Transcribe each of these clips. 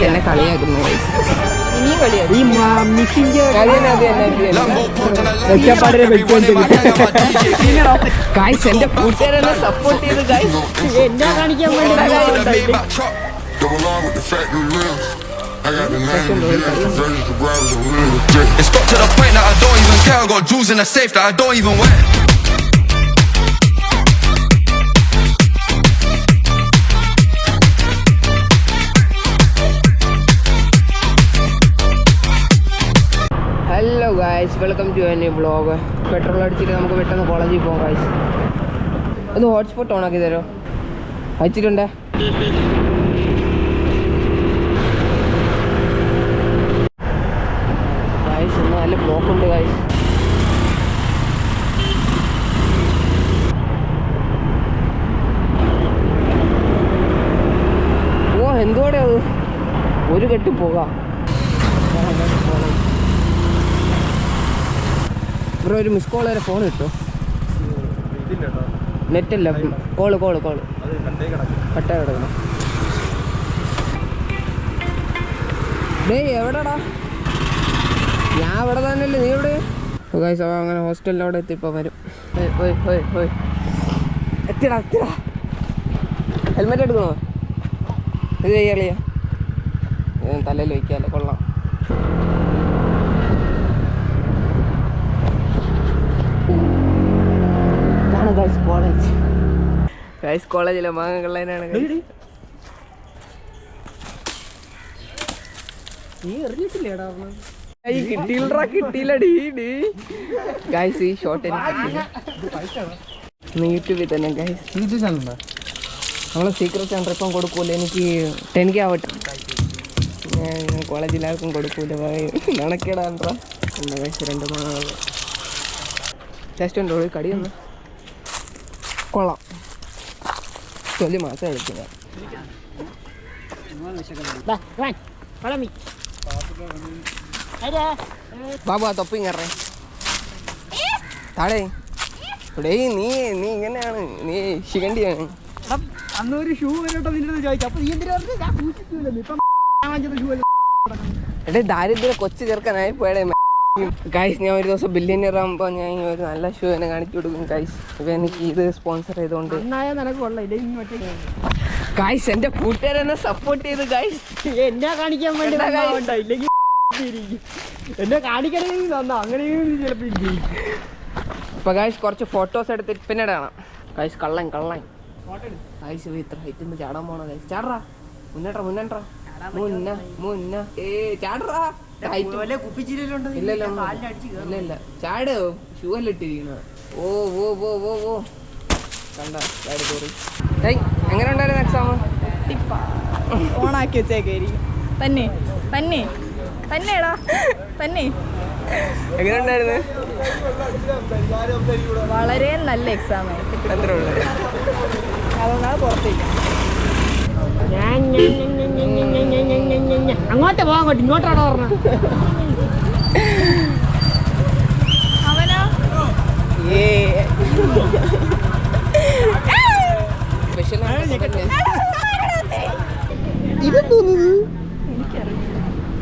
എന്നെ കളിയാക്കുന്നു എന്റെ കൂട്ടുകാരെന്നെ സപ്പോർട്ട് ചെയ്ത് എന്നാ കാണിക്കാൻ വേണ്ടി It's got to the point that I don't even care. I got jewels in a safe that I don't even wear. Hello guys, welcome to എൻ vlog. Petrol അടിച്ചിട്ട് നമുക്ക് പെട്ടെന്ന് കോളേജിൽ പോകാം ഗായ്സ്. ഒന്ന് ഹോട്ട്സ്പോട്ട് ഓൺ ആക്കി തരുമോ? അയച്ചിട്ടുണ്ടേ. ഗായ്സ് ഇന്ന് നല്ല ബ്ലോക്ക് ഉണ്ട് ഗായ്സ്. ഓ എന്തോടെ അത് ഒരു കെട്ടി പോകാം. ബ്രോ ഒരു മിസ് കോൾ വരെ ഫോൺ കിട്ടോ? നെറ്റല്ല, കോള് കട്ട കിടക്കണം. ഡേയ് എവിടെടാ? ഞാൻ അവിടെ തന്നെയല്ലേ, നീ എവിടെ? ഗൈസ് അങ്ങനെ ഹോസ്റ്റലിൽ അവിടെ എത്തിയപ്പോൾ വരും. എത്തിടാ ഹെൽമെറ്റ് എടുക്കണോ? ഇത് ചെയ്യാളിയാ തലയിൽ വയ്ക്കാമല്ലോ, കൊള്ളാം. കോളേജിലെ മാങ്ങ കള്ളനാണ്. നീ എറിഞ്ഞിട്ടില്ലേടാ? കിട്ടിയില്ലടീ. ഗൈസ് ഈ ഷോട്ട് യൂട്യൂബിൽ തന്നെ ഗൈസ്. നമ്മളെ സീക്രട്ട് ചാനൽ ഇപ്പം കൊടുക്കൂല, എനിക്ക് 10K ആവട്ടെ. ഞാൻ കോളേജിലാർക്കും കൊടുക്കൂല, നടക്കേടാണ്ടാ. എന്താ ഗൈസ് 2 മാങ്ങ ടെസ്റ്റ് ഉണ്ടോ? കടിയൊന്ന് കൊള്ളാം. 12 മാസം എടുക്കുക. ബാബു ആ തൊപ്പി കറേ താഴെ. ഇവിടെ നീ ഇങ്ങനെയാണ്, നീ ശിഖണ്ഡിയാണ്. അന്നൊരു ഷൂ ചോദിച്ചു. എടേ ദാരിദ്ര്യ കൊച്ചു ചേർക്കാനായി പോയടേ ഗൈസ്. ഞാൻ ഒരു ദിവസം ബില്യണിയർ ആകുമ്പോൾ ഞാൻ ഒരു നല്ല ഷൂ എന്നെ കാണിച്ചു കൊടുക്കും ഗൈസ്. ഇപ്പം എനിക്ക് ഇത് സ്പോൺസർ ചെയ്തുകൊണ്ട് ഗൈസ് എന്റെ കൂട്ടുകാരെന്നെ സപ്പോർട്ട് ചെയ്ത് ഗൈസ് എന്നാ കാണിക്കാൻ വേണ്ടി ഇല്ലെങ്കിൽ എന്നെ കാണിക്കണമെങ്കിൽ തന്നാ അങ്ങനെയും ചിലപ്പോൾ. ഇപ്പൊ ഗൈസ് കുറച്ച് ഫോട്ടോസ് എടുത്തിട്ട് പിന്നീട് കാണാം ഗൈസ്. കള്ളൻ ഗൈസ് ഇത്ര ഹൈറ്റ് നിന്ന് ചാടാൻ പോണോ ഗൈസ്? ചാടറാ, മുന്നേട്രാ മുന്ന ചാടറാ. ഇല്ല ചാട്, ഷൂ അല്ല ഇട്ടിരിക്കുന്നത്. ഓ കണ്ട ചാടി കയറി. എങ്ങനെ ഉണ്ടായിരുന്നു എക്സാം? ഓണാക്കി വെച്ചേക്കായിരിക്കും. തന്നെടാ എങ്ങനെ ഉണ്ടായിരുന്നു? വളരെ നല്ല എക്സാം ആയിരുന്നു. എത്ര ഉള്ളത്? അതുകൊണ്ടാണ് പുറത്തേക്ക്. അങ്ങോട്ട് പോകാൻ ഇങ്ങോട്ടാണോ പറഞ്ഞത്? അവനോ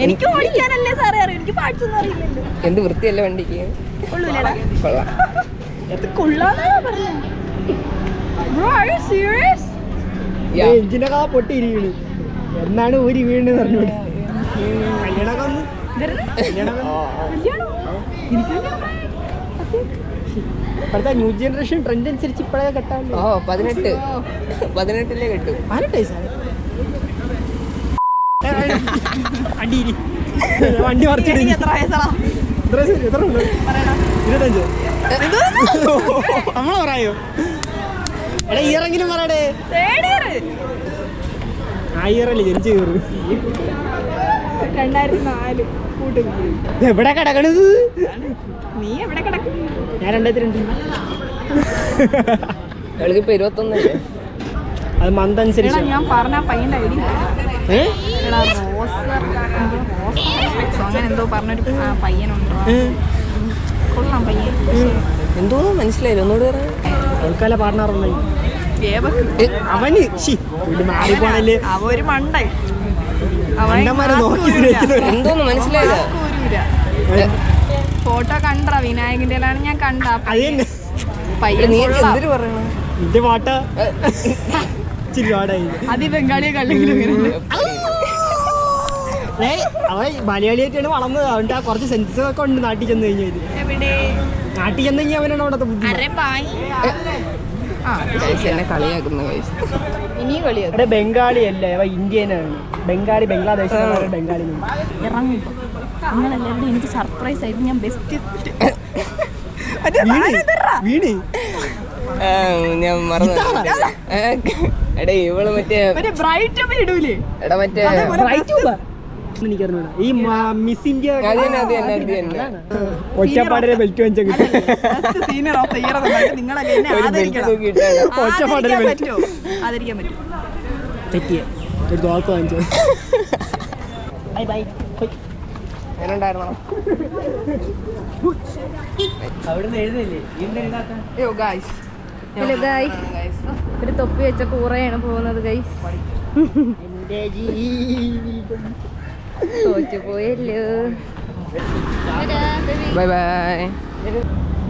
എനിക്ക് ഓടിക്കാനല്ലേ സാറേ അറിയാം, എനിക്ക് പാടിച്ചൊന്നും അറിയില്ലല്ലോ. എന്ത് വൃത്തിയല്ല വണ്ടിക്ക്. കൊള്ളാന്നാ പറഞ്ഞത്. എഞ്ചിനൊക്കെ പൊട്ടിയിരിക്കണ്. എന്നാണ് ഊരി വീണ് പറഞ്ഞോട്. ഇപ്പോഴത്തെ ന്യൂ ജനറേഷൻ ട്രെൻഡ് അനുസരിച്ച് ഇപ്പോഴേ കെട്ടാൻ. 18 കെട്ടും. 18 വണ്ടി മറിച്ചിട്ട് 25 നമ്മളെ പറയായോ? എടാ ഇയറെങ്കിലും പറയടേ. ആ ഇയറല്ലേ ജനിച്ചു കയറും. 2004 എവിടെ കിടക്കണത്? നീ എവിടെ കിടക്കും? ഞാൻ 2002. ഇപ്പൊ 21. അത് മന്ത് അനുസരിച്ച്. ഞാൻ പറഞ്ഞ പയ്യന്റെ ഐഡി അങ്ങനെ എന്തോ പറഞ്ഞൊരു പയ്യനുണ്ടോ? കൊള്ളാം പയ്യൻ. എന്തോ മനസ്സിലായില്ല, ഒന്നുകൂടെ ആൾക്കാരെ പാർട്ണറുണ്ടായി. അവന് മാറിപ്പോണല്ലേ അവ ഒരു മണ്ടായി മണ്ടന്മാരെ നോക്കി സ്നേഹിക്കുന്നത്. എന്തോന്ന് മനസ്സിലായില്ല. ഫോട്ടോ കണ്ട വിനായകന്റെ ഞാൻ കണ്ട അത് തന്നെ പയ്യൻ നീ കൊള്ളാം. എന്തൊരു പറയണ നിന്റെ പാട്ട ഇച്ചിരി പാടായി. അത് ഈ ബംഗാളിയെ കല്ലെങ്കിലും അവൻ മലയാളിയായിട്ടാണ് വളർന്നത്. അവൻ്റെ ആ കുറച്ച് സെൻസസ് ഒക്കെ ഉണ്ട് നാട്ടിൽ ചെന്ന് കഴിഞ്ഞാൽ. എവിടെ നാട്ടിൽ ചെന്ന് കഴിഞ്ഞാൽ അവനാണ് അവിടുത്തെ ബുദ്ധി. അരെ ബായ് എന്നെ കളിയാക്കുന്ന guys. ഇനിയും കളിയാ ഇവിടെ ബംഗാളി അല്ലേ, അവ ഇന്ത്യനാണ്. ബംഗാളി ബംഗ്ലാദേശ് ബംഗാളി. ഇറങ്ങുമ്പോ നിങ്ങളെല്ലാവരും എനിക്ക് സർപ്രൈസ് ആയിട്ട് ഞാൻ ബെസ്റ്റ് വീണ് ഞാൻ മറന്നു. എടാ ഇവള് മറ്റേ ബ്രൈറ്റ് ഇടൂലേ എടാ മറ്റേ എനിക്കറിഞ്ഞൂടാ. ഈ മിസ് ഇന്ത്യ അത് തന്നെ. ഒറ്റപ്പാടിലെ ബെൽറ്റ് വെച്ചൊക്കെ സീനിയർ ഓഫ് ദ ഇയർ നിങ്ങളൊക്കെ എന്നെ ഒരു ബെൽറ്റ് ആദരിക്കണം. തൂക്കിയിട്ടാണ്. ഒറ്റപ്പാടിലെ ആദരിക്കാൻ ബെൽറ്റ് പറ്റുമോ? ആദരിക്കാൻ പറ്റും. തെറ്റിയ ഒരു തോക്ക് വാങ്ങിച്ചത്. Bye bye. ഞാനുണ്ടായിരുന്നോ? അവിടെ നിന്ന് എഴുതില്ലേ അയ്യോ ഗായ്സ്, ഹലോ ഗൈസ്, ഒരു തൊപ്പി വെച്ച കൂറയാണ് പോകുന്നത് ഗൈസ്. എന്റെ ജീവിതം. തോറ്റു പോയല്ലോ. Bye bye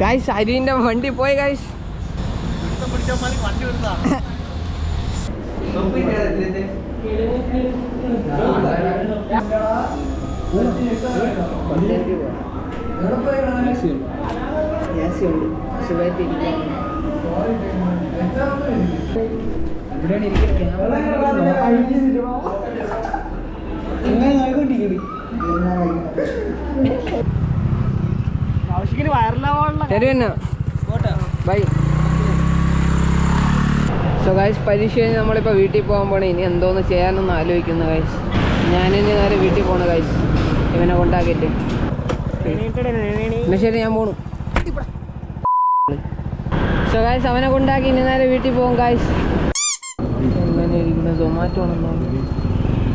guys. അരിന്റെ വണ്ടി പോയി ഗായ്സ്. ആവശ്യത്തിന് വൈറലാവാനുള്ള ശരി തന്നെ. ബൈ. സോ ഗൈസ്, പരീക്ഷ കഴിഞ്ഞ് നമ്മളിപ്പോൾ വീട്ടിൽ പോകാൻ പോണേ. ഇനി എന്തോന്ന് ചെയ്യാനൊന്ന് ആലോചിക്കുന്നു ഗൈസ്. ഞാനിനി നേരെ വീട്ടിൽ പോണ ഗൈസ്, ഇവനെ കൊണ്ടാക്കിയിട്ട്. എന്നാ ശരി, ഞാൻ പോണു. സോ ഗൈസ്, അവനെ കൊണ്ടാക്കി ഇനി നേരെ വീട്ടിൽ പോകും ഗൈസ്. എങ്ങനെ ഇരിക്കുന്ന സൊമാറ്റോ ആണെന്നോ?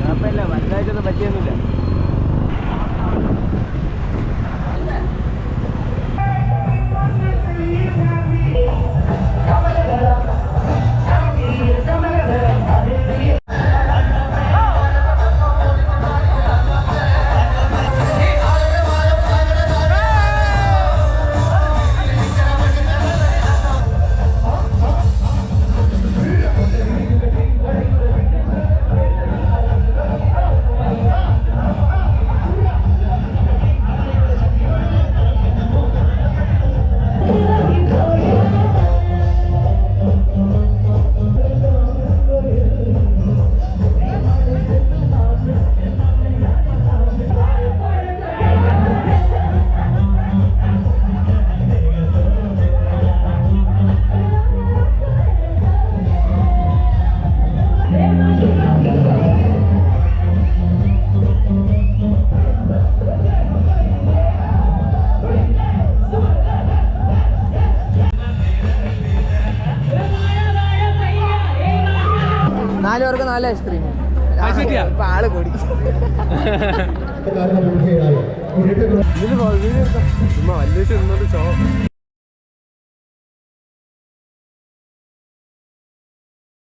കുഴപ്പമില്ല, വലുതായിട്ടൊന്നും പറ്റിയൊന്നുമില്ല. നാല് പേർക്ക് 4 ഐസ്ക്രീം. ഇപ്പൊ ആള് കൂടി. വലിയ